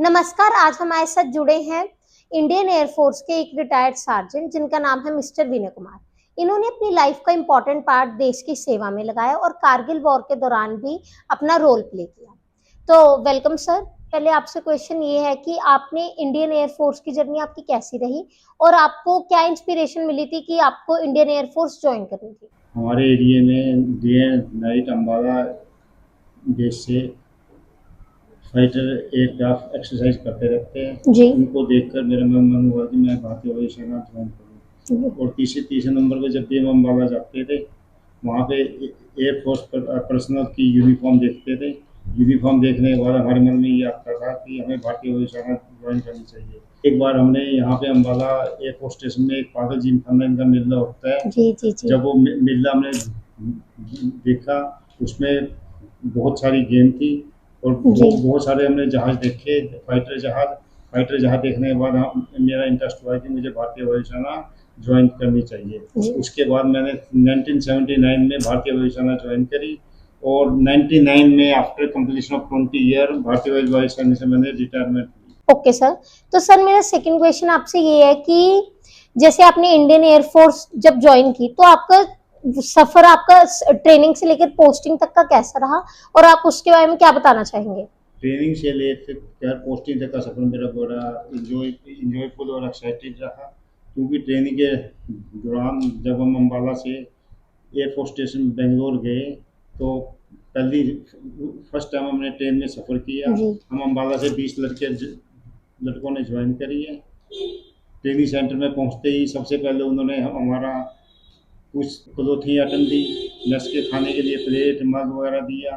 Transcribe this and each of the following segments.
नमस्कार। आज हमारे साथ जुड़े हैं इंडियन एयरफोर्स के एक रिटायर्ड सार्जेंट जिनका नाम है मिस्टर विनय कुमार। इन्होंने अपनी लाइफ का इम्पोर्टेंट पार्ट देश की सेवा में लगाया और कारगिल वॉर के दौरान भी अपना रोल प्ले किया। तो वेलकम सर। पहले आपसे क्वेश्चन ये है कि आपने इंडियन एयरफोर्स की जर्नी आपकी कैसी रही और आपको क्या इंस्पिरेशन मिली थी कि आपको इंडियन एयरफोर्स ज्वाइन करनी थी? हमारे एरिया में day and night Ambala base से फाइटर एयरक्राफ्ट एक्सरसाइज करते रहते हैं। जी। उनको देखकर मेरा मन हुआ कि मैं भारतीय वायुसेना ज्वाइन करूँ। और तीसरे तीसरे नंबर पे जब भी हम अम्बाला जाते थे, वहाँ पे एयरफोर्स पर्सनल की यूनिफॉर्म देखते थे। यूनिफॉर्म देखने के बाद हमारे मन में ये आता था कि हमें भारतीय वायुसेना ज्वाइन करनी चाहिए। एक बार हमने यहाँ पे अम्बाला एयरफोर्स स्टेशन में एक पागल जिम खाना इनका मेला होता है। जी जी जी। जब वो मेला हमने देखा, उसमें बहुत सारी गेम थी और जी बहुत सारे हमने जहाज देखे, फाइटर जहाज देखने के बाद मेरा इंटरेस्ट हुआ कि मुझे भारतीय वायुसेना ज्वाइन करनी चाहिए। जी। उसके बाद मैंने 1979 में भारतीय वायुसेना ज्वाइन करी और 99 में आफ्टर कंप्लीशन ऑफ 20 ईयर भारतीय वायुसेना से मैंने रिटायरमेंट ली। Okay sir. तो सर मेरा सेकंड क्वेश्चन आपसे ये है कि जैसे आपने इंडियन एयरफोर्स जब ज्वाइन की तो आपका सफर आपका ट्रेनिंग से लेकर पोस्टिंग तक का कैसा रहा और आप उसके बारे में क्या बताना चाहेंगे? ट्रेनिंग से लेकर पोस्टिंग तक का सफर मेरा बड़ा इंजॉयफुल और एक्साइटेड रहा, क्योंकि ट्रेनिंग के दौरान जब हम अम्बाला से एयरफोर्स स्टेशन बेंगलोर गए, तो पहली फर्स्ट टाइम हमने ट्रेन में सफ़र किया। जी हम अम्बाला से 20 लड़कों ने ज्वाइन करी है। ट्रेनिंग सेंटर में पहुंचते ही सबसे पहले उन्होंने हमारा कुछ क्लोथिंग दी, मेस के खाने के लिए प्लेट मग वगैरह दिया।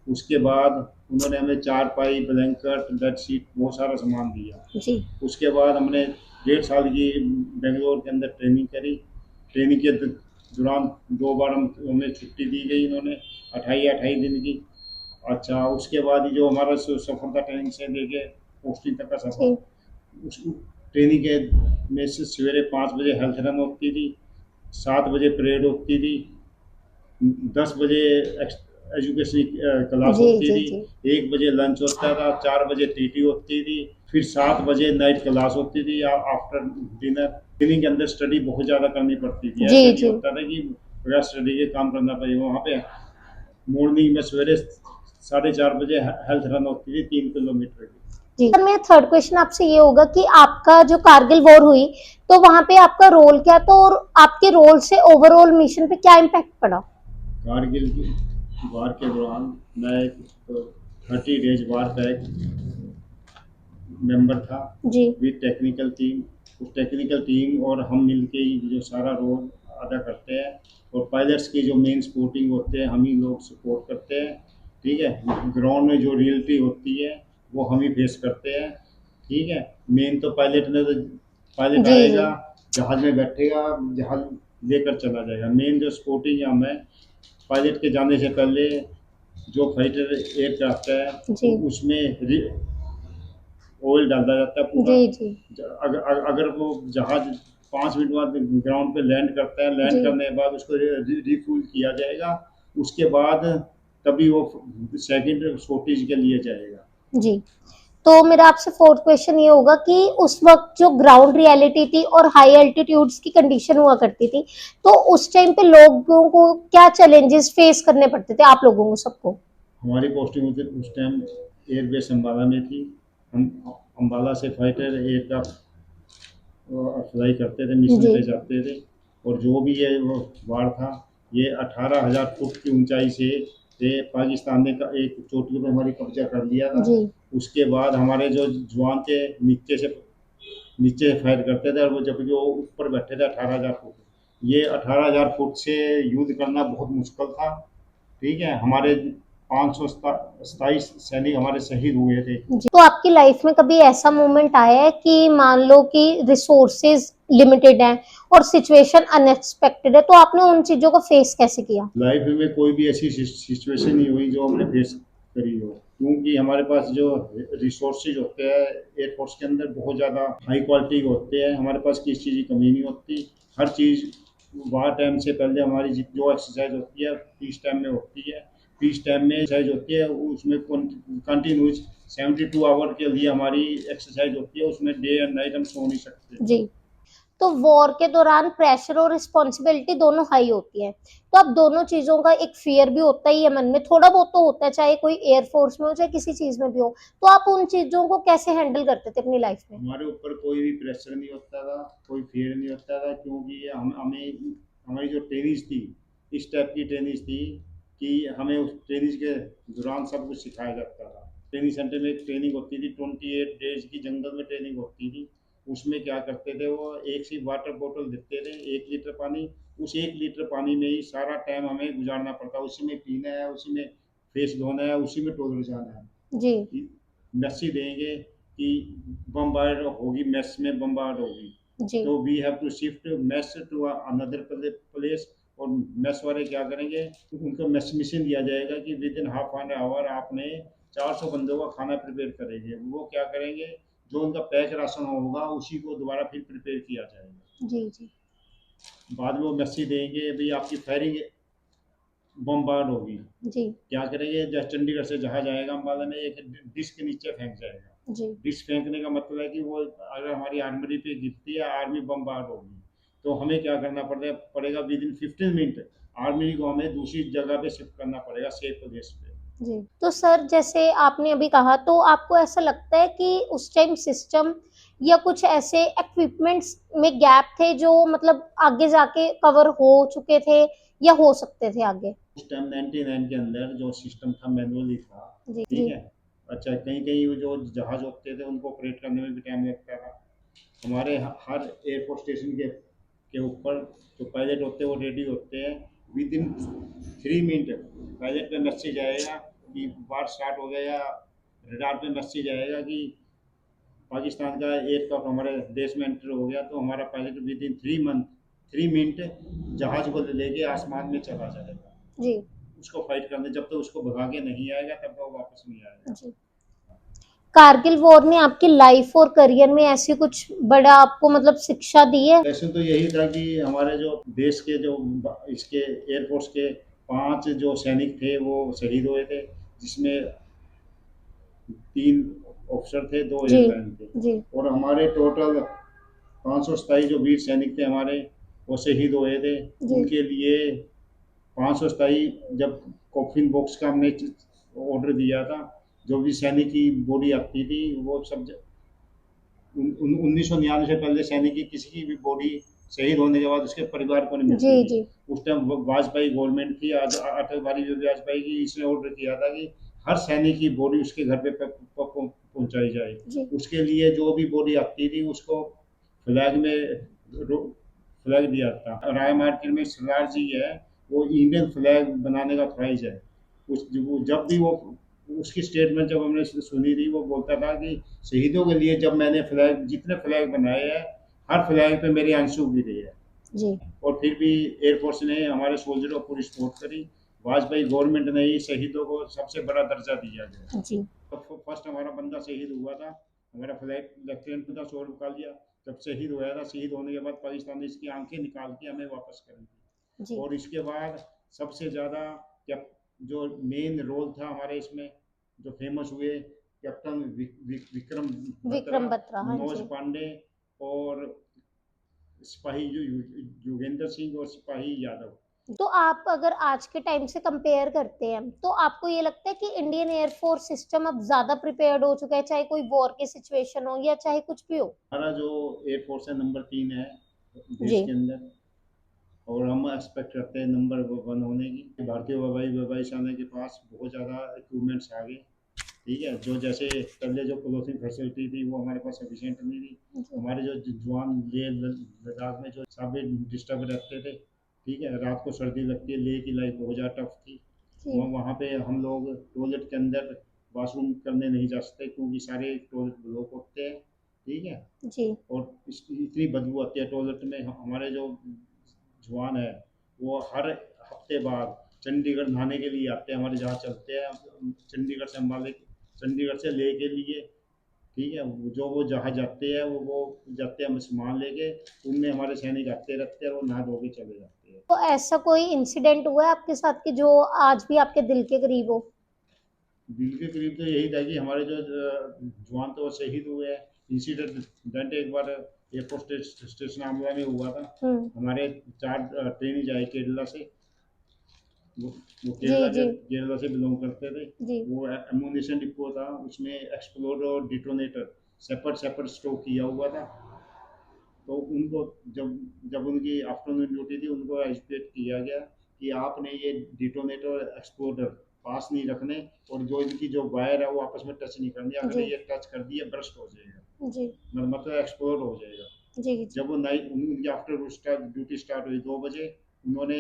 उसके बाद उन्होंने हमें चारपाई, ब्लैंकेट, बेडशीट बहुत सारा सामान दिया। जी उसके बाद हमने 1.5 साल की बेंगलोर के अंदर ट्रेनिंग करी। ट्रेनिंग के दौरान 2 बार हमें छुट्टी दी गई, इन्होंने 28-28 दिन की। अच्छा, उसके बाद जो हमारा सफ़र था ट्रेनिंग से लेके पोस्टिंग तक का जी सफ़र, उस ट्रेनिंग के में से सवेरे 5 बजे हेल्थ रन होती थी, 7 बजे परेड होती थी, 10 बजे एजुकेशन क्लास जी होती जी थी, जी 1 बजे लंच होता था, 4 बजे टीटी होती थी, फिर 7 बजे नाइट क्लास होती थी या आफ्टर डिनर। ट्रेनिंग के अंदर स्टडी बहुत ज़्यादा करनी पड़ती थी, जी ऐसे नहीं जी होता था कि बगैर स्टडी के काम करना पड़ेगा। वहाँ पे मॉर्निंग में सवेरे 4:30 बजे हेल्थ रन होती थी 3 किलोमीटर की। जी। सर मेरा थर्ड क्वेश्चन आपसे ये होगा कि आपका जो कारगिल वॉर हुई तो वहां पे आपका रोल क्या था और आपके रोल से ओवरऑल मिशन पे क्या इम्पैक्ट पड़ा? कारगिल की वार के दौरान मैं एक 30 डेज वार का एक मेंबर था जी विद टेक्निकल टीम। उस टेक्निकल टीम और हम मिलके ही जो सारा रोल अदा करते हैं, और पायलट्स की जो मेन सपोर्टिंग होते हैं हम ही लोग सपोर्ट करते हैं। ठीक है, ग्राउंड में जो रियलिटी होती है वो हम ही फेस करते हैं। ठीक है, मेन तो पायलट जी जी आएगा, जहाज में बैठेगा, जहाज लेकर चला जाएगा। मेन जो सपोर्टिंग है हमें पायलट के जाने से पहले जो फाइटर एयरक्राफ्ट है जी उसमें ऑयल डाला जाता है पूरा। जी जी अगर वो जहाज 5 मिनट बाद ग्राउंड पे लैंड करता है, लैंड जी करने के बाद उसको रिफ्यूल किया जाएगा। उसके बाद तभी वो सेकंड शॉर्टेज के लिए जाएगा। जी। तो मेरा आपसे फोर्थ क्वेश्चन ये होगा कि उस वक्त जो ग्राउंड रियलिटी थी और हाई एल्टीट्यूड्स की कंडीशन हुआ करती थी तो उस टाइम पे लोगों को क्या चैलेंजेस फेस करने पड़ते थे आप लोगों को सबको? हमारी पोस्टिंग उस टाइम एयरबेस अम्बाला में थी। हम अम्बाला से फाइटर एयरक्राफ्ट फ्लाई करते थे, मिशन जी पे जाते थे। और जो भी ये वो वार था, ये 18,000 फुट की ऊंचाई से ये पाकिस्तान ने का एक चोटी पे हमारी कब्जा कर लिया था। जी उसके बाद हमारे जो जवान थे नीचे से फायर करते थे, और वो जबकि वो ऊपर बैठे थे 18,000 फुट। ये 18,000 फुट से युद्ध करना बहुत मुश्किल था। ठीक है, हमारे 527 सैनिक हमारे शहीद हुए थे। जी। तो आपकी लाइफ में कभी ऐसा मोमेंट आया है कि मान लो कि रिसोर्सेज लिमिटेड हैं और सिचुएशन अनएक्सपेक्टेड है तो आपने उन चीजों को फेस कैसे किया? लाइफ में कोई भी ऐसी सिचुएशन नहीं हुई जो हमने फेस करी हो, क्योंकि हमारे पास जो रिसोर्सेज होते हैं एयरफोर्स के अंदर बहुत ज़्यादा हाई क्वालिटी के होते हैं। हमारे पास किसी चीज़ की कमी नहीं होती। हर चीज़ वार टाइम से पहले हमारी जो एक्सरसाइज होती है पीस टाइम में होती है। पीस टाइम में एक्सरसाइज होती है, उसमें कंटिन्यूस 72 आवर के लिए हमारी एक्सरसाइज होती है, उसमें डे एंड नाइट हम सो नहीं सकते। जी। तो वॉर के दौरान प्रेशर और रिस्पॉन्सिबिलिटी दोनों हाई होती है, तो अब दोनों चीजों का एक फियर भी होता ही है मन में, थोड़ा बहुत तो होता है, चाहे कोई एयरफोर्स में हो चाहे किसी चीज में भी हो। तो आप उन चीजों को कैसे हैंडल करते थे अपनी लाइफ में? हमारे ऊपर कोई भी प्रेशर नहीं होता था, कोई फियर नहीं होता था, क्योंकि हमें हमारी जो ट्रेनिंग थी, इस टाइप की ट्रेनिंग थी कि हमें उस ट्रेनिंग के दौरान सब कुछ सिखाया जाता था। ट्रेनिंग सेंटर में एक ट्रेनिंग होती थी, 28 डेज की जंगल में ट्रेनिंग होती थी। उसमें क्या करते थे, वो एक सी वाटर बोतल देते थे, 1 लीटर पानी। उस 1 लीटर पानी में ही सारा टाइम हमें गुजारना पड़ता, उसी में पीना है, उसी में फेस धोना है, उसी में टॉयलेट जाना है। जी। मैसेज देंगे कि बम्बार्ड होगी, मेस में बम्बार्ड होगी, जी। तो we have to shift mess to another place. और मेस वाले क्या करेंगे, उनको मेस मिशन दिया जाएगा कि within half an hour आपने 400 बंदों का खाना प्रिपेयर करेंगे। वो क्या करेंगे, जो उनका पैक राशन होगा उसी को दोबारा फिर प्रिपेयर किया जाएगा। जी। जी। बाद में वो मैसेज देंगे, भाई आपकी फायरिंग बम्बार्ड होगी। जी। क्या करेंगे, जब चंडीगढ़ से जहाँ जाएगा अम्बाला में, एक डिश के नीचे फेंक जाएगा। जी। डिश फेंकने का मतलब है कि वो अगर हमारी आर्मरी पे गिरती है, आर्मी बम्बार्ड होगी, तो हमें क्या करना पड़ेगा, विद इन 15 मिनट आर्मी को हमें दूसरी जगह पे शिफ्ट करना पड़ेगा, सेफ प्लेस पे। जी। तो सर जैसे आपने अभी कहा, तो आपको ऐसा लगता है कि उस टाइम सिस्टम या कुछ ऐसे इक्विपमेंट्स में गैप थे जो मतलब आगे जाके कवर हो चुके थे या हो सकते थे आगे? उस टाइम 99 के अंदर जो सिस्टम था मैनुअली था। जी। ठीक जी। है। अच्छा, कहीं कहीं जो जहाज होते थे उनको ऑपरेट करने में भी टाइम लगता था। हमारे हर एयरपोर्ट स्टेशन के ऊपर जो पायलट होते हैं वो रेडी होते हैं। विद इन 3 मिनट पायलट पे मैसेज आएगा कि वार स्टार्ट हो गया, या रडार पे मैसेज आएगा कि पाकिस्तान का एयरक्राफ्ट हमारे देश में एंटर हो गया, तो हमारा पायलट विद इन 3 मिनट जहाज को लेके आसमान में चला जाएगा जी। उसको फाइट करने। जब तक उसको भगा के नहीं आएगा तब तक वो वापस नहीं आएगा। जी। कारगिल वॉर ने आपकी लाइफ और करियर में ऐसी कुछ बड़ा आपको मतलब शिक्षा दी है? वैसे तो यही था कि हमारे जो देश के जो इसके एयरफोर्स के 5 जो सैनिक थे वो शहीद हुए थे, जिसमें 3 ऑफिसर थे, 2 जी। एयरमैन थे। जी। और हमारे टोटल 527 जो वीर सैनिक थे हमारे, वो शहीद हुए थे। जी। उनके लिए 527 जब कॉफिन बॉक्स का हमने ऑर्डर दिया था, जो भी सैनिक की बॉडी आती थी वो सब 1999 से पहले सैनिक की किसी की भी बॉडी शहीद होने के बाद उसके परिवार को नहीं जी। मिलती थी। जी। उस टाइम वाजपेयी गवर्नमेंट थी, आज अटल बिहारी वाजपेयी की, इसने ऑर्डर किया था कि हर सैनिक की बॉडी उसके घर पे पहुंचाई जाए। जी। उसके लिए जो भी बॉडी आती थी उसको फ्लैग में फ्लैग दिया था। राय मार्केट में सरदार जी है, वो इंडियन फ्लैग बनाने का प्राइज है। जब भी वो उसकी स्टेटमेंट जब हमने सुनी थी, वो बोलता था कि शहीदों के लिए जब मैंने फ्लैग जितने फ्लैग बनाए हैं, हर फ्लैग पे मेरे आंसू गिरे हैं। जी। और फिर भी एयरफोर्स ने हमारे सोल्जरों को पूरी सपोर्ट करी। वाजपेयी गवर्नमेंट ने ही शहीदों को सबसे बड़ा दर्जा दिया गया। जी। तो फर्स्ट हमारा बंदा शहीद हुआ था, हमारा फ्लैग लेफ्टिनेंट था, शोर उठा लिया। जब शहीद हुआ था, शहीद होने के बाद पाकिस्तान ने इसकी आंखें निकाल के हमें वापस करी थी। जी। और इसके बाद सबसे ज़्यादा क्या जो मेन रोल था हमारे इसमें, जो फेमस हुए, कैप्टन विक्रम बत्रा, विक्रम बत्रा, हाँ मनोज जी। पांडे, और सिपाही युगेंद्र सिंह और सिपाही यादव। तो आप अगर आज के टाइम से कंपेयर करते हैं, तो आपको ये लगता है कि इंडियन एयरफोर्स सिस्टम अब ज्यादा प्रिपेयर्ड हो चुका है, चाहे कोई वॉर की सिचुएशन हो या चाहे कुछ भी हो? हमारा जो एयरफोर्स है नंबर 3 है जी। देश के अंदर, और हम एक्सपेक्ट करते हैं नंबर 1 होने की। भारतीय वैवाहिक सेना के पास बहुत ज़्यादा इक्विपमेंट्स आ गए। ठीक है, जो जैसे पहले जो क्लोथिंग फैसिलिटी थी वो हमारे पास सफिशिएंट नहीं थी। जी। हमारे जो जवान लेह लद्दाख में जो काफ़ी डिस्टर्ब रहते थे। ठीक है, रात को सर्दी लगती है, लेह की लाइफ बहुत ज़्यादा टफ थी। जी। वहाँ पे हम लोग टॉयलेट के अंदर वॉशरूम करने नहीं जा सकते, क्योंकि सारे टॉयलेट ब्लॉक होते हैं। ठीक है। जी। और इतनी बदबू आती है टॉयलेट में। हमारे जो जवान है वो हर हफ्ते बाद चंडीगढ़ नहाने के लिए आते हैं, हमारे जहाँ चलते हैं चंडीगढ़ से अम्बाले, चंडीगढ़ से लेह के लिए। ठीक है, वो जहाँ जाते हैं वो जाते हैं सामान लेके, उनमें हमारे सैनिक आते रहते हैं और नहा धो के चले जाते हैं। तो ऐसा कोई इंसिडेंट हुआ है आपके साथ कि जो आज भी आपके दिल के करीब हो? दिल के करीब तो यही था कि हमारे जो जवान थे वो शहीद हुए हैं। इंसिडेंट एक बार एयरपोर्ट स्टेशन आमला में हुआ था। हम्म। हमारे 4 ट्रेन आए केरला से। वो जी जी केरला से बिलोंग करते थे। जी वो एमुनेशन डिपो था, उसमें एक्सप्लोरर और डिटोनेटर सेपरेट स्टॉक किया हुआ था। तो उनको जब जब उनकी आफ्टरनून ड्यूटी थी, उनको एजुकेट किया गया कि आपने ये डिटोनेटर और एक्सप्लोरर पास नहीं रखने, और जो इनकी जो वायर है वो आपस में टच नहीं करनी, अगर जी ये टच कर दिए ब्रस्ट हो जाएगा, जी मतलब एक्सप्लोर हो जाएगा। जी जी जब वो नाइट उनकी आफ्टर ड्यूटी स्टार्ट हुई 2 बजे, उन्होंने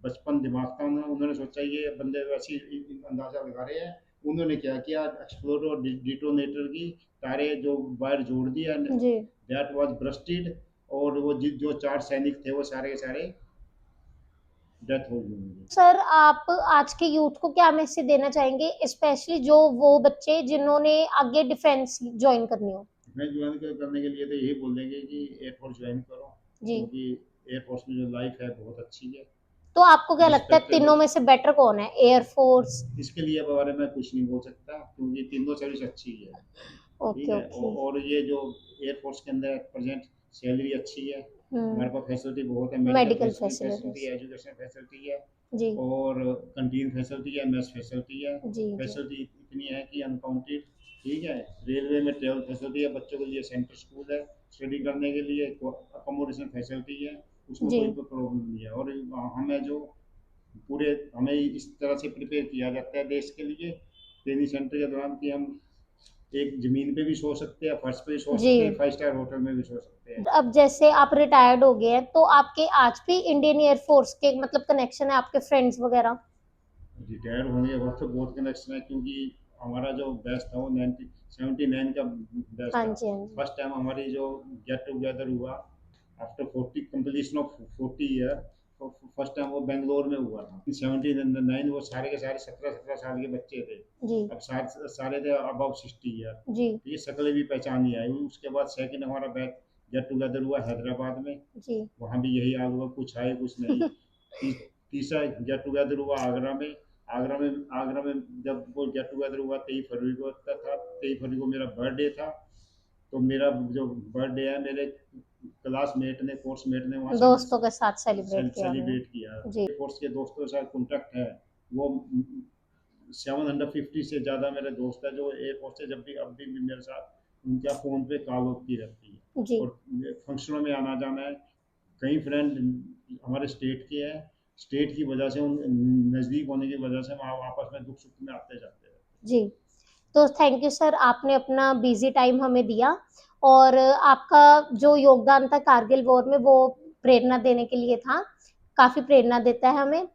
बचपन दिमाग था, उन्होंने सोचा ये बंदे वैसे अंदाजा लगा रहे हैं। उन्होंने क्या किया, एक्सप्लोर और डिटोनेटर की तारे जो वायर जोड़ दिया, जी। दैट वाज ब्रस्टेड, और वो जो 4 सैनिक थे वो सारे के सारे डेथ हो गई उनकी। सर, आप आज के यूथ को क्या मैसेज देना चाहेंगे, स्पेशली जो वो बच्चे जिन्होंने आगे डिफेंस ज्वाइन करनी हो? मैं ज्वाइन करने के लिए तो यही बोलेंगे कि एयरफोर्स ज्वाइन करो, जी। क्योंकि एयरफोर्स में जो लाइफ है बहुत अच्छी है, तो आपको क्या लगता है तीनों रिस्पेक्टेबल। में से बेटर कौन है, एयरफोर्स? इसके लिए बारे में कुछ नहीं बोल सकता, क्योंकि तीनों सर्विस अच्छी है। ठीक ओके है, ओके। और ये जो एयरफोर्स के अंदर प्रेजेंट सैलरी अच्छी है, हमारे पास फैसिलिटी बहुत है, मेडिकल मेडिकल फैसिलिटी फैसिलिटीज। है, एजुकेशन फैसिलिटी है, जी और कंटीन फैसिलिटी है, मेस फैसिलिटी है। जी जी फैसिलिटी इतनी है कि अनकाउंटेड। ठीक है, रेलवे में ट्रेवल फैसिलिटी है, बच्चों के लिए सेंट्रल स्कूल है, स्टडी करने के लिए अकोमोडेशन फैसिलिटी है, उसमें जी कोई प्रॉब्लम नहीं है। और हमें जो पूरे हमें इस तरह से प्रिपेयर किया जाता है देश के लिए ट्रेनिंग सेंटर के दौरान, कि हम एक जमीन पे भी सो सकते हैं, फर्श पे भी सो जी। सकते हैं, 5 स्टार होटल में भी सो सकते हैं। अब जैसे आप रिटायर्ड हो गए हैं, तो आपके आज भी इंडियन एयरफोर्स के मतलब कनेक्शन है, आपके फ्रेंड्स वगैरह? रिटायर होने के बाद तो बहुत कनेक्शन है, क्योंकि हमारा जो बैच था वो 1979 का बैच हाँ था। जी हाँ जी। फर्स्ट टाइम हमारी जो गेट टुगेदर हुआ आफ्टर 40 कंप्लीशन ऑफ 40 ईयर, तो फर्स्ट टाइम वो बेंगलोर में हुआ था। 79 वो सारे के सारे 17-17 साल के बच्चे थे। जी अब सारे थे अबव 60 ईयर। जी ये शक्लें भी पहचान नहीं आई। उसके बाद सेकंड हमारा बैच गेट टुगेदर हुआ हैदराबाद में। जी। वहाँ भी यही हाल हुआ, कुछ आए कुछ नहीं। तीसरा गेट टुगेदर हुआ आगरा में। आगरा में जब वो गेट टुगेदर हुआ 23 फरवरी को था। 23 फरवरी को मेरा बर्थडे था। तो मेरा जो बर्थडे है, मेरे क्लासमेट ने, कोर्समेट ने वहाँ दोस्तों के साथ सेलिब्रेट किया हमने। सेलिब्रेट किया। जी कोर्स के दोस्तों के साथ कॉन्टैक्ट है। वो 750 से ज़्यादा मेरे दोस्त हैं जो एयरपोर्ट से जब भी अब भी मेरे साथ उनका फ़ोन पे कॉल होती रहती है। जी और फंक्शनों में आना जाना है। कई फ्रेंड हमारे स्टेट के हैं। स्टेट की वजह से, उन नज़दीक होने की वजह से हम आपस में दुख सुख में आते जाते हैं। जी। तो थैंक यू सर, आपने अपना बिजी टाइम हमें दिया, और आपका जो योगदान था कारगिल वॉर में वो प्रेरणा देने के लिए था, काफी प्रेरणा देता है हमें।